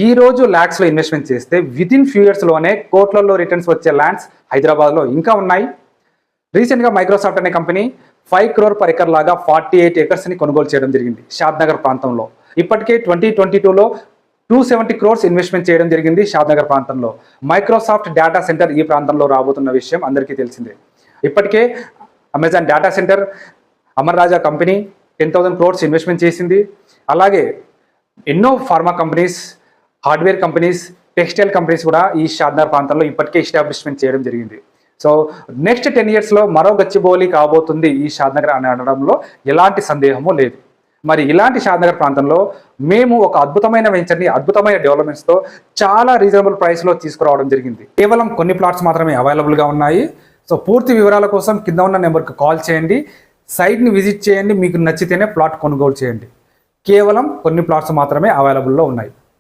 ఈ రోజు ల్యాక్స్లో ఇన్వెస్ట్మెంట్ చేస్తే వితిన్ ఫ్యూ ఇయర్స్లోనే కోట్లలో రిటర్న్స్ వచ్చే ల్యాండ్స్ హైదరాబాద్లో ఇంకా ఉన్నాయి. రీసెంట్గా మైక్రోసాఫ్ట్ అనే కంపెనీ 5 crore per acre లాగా 48 acres కొనుగోలు చేయడం జరిగింది షాద్నగర్ ప్రాంతంలో. ఇప్పటికే 2022లో 270 crores ఇన్వెస్ట్మెంట్ చేయడం జరిగింది షాద్నగర్ ప్రాంతంలో. మైక్రోసాఫ్ట్ డేటా సెంటర్ ఈ ప్రాంతంలో రాబోతున్న విషయం అందరికీ తెలిసిందే. ఇప్పటికే అమెజాన్ డేటా సెంటర్, అమర్ రాజా కంపెనీ 10,000 crores ఇన్వెస్ట్మెంట్ చేసింది. అలాగే ఎన్నో pharma companies, hardware companies, textile companies కూడా ఈ షాద్నగర్ ప్రాంతంలో ఇప్పటికే ఎస్టాబ్లిష్మెంట్ చేయడం జరిగింది. సో నెక్స్ట్ 10 yearsలో మరో గచ్చిబౌలి కాబోతుంది ఈ షాద్నగర్ అని అనడంలో ఎలాంటి సందేహము లేదు. మరి ఇలాంటి షాద్నగర్ ప్రాంతంలో మేము ఒక అద్భుతమైన వెంచర్ని, అద్భుతమైన డెవలప్మెంట్స్తో చాలా రీజనబుల్ ప్రైస్లో తీసుకురావడం జరిగింది. కేవలం కొన్ని ప్లాట్స్ మాత్రమే అవైలబుల్గా ఉన్నాయి. సో పూర్తి వివరాల కోసం కింద ఉన్న నెంబర్కి కాల్ చేయండి, సైట్ని విజిట్ చేయండి, మీకు నచ్చితేనే ప్లాట్ కొనుగోలు చేయండి. కేవలం కొన్ని ప్లాట్స్ మాత్రమే అవైలబుల్లో ఉన్నాయి.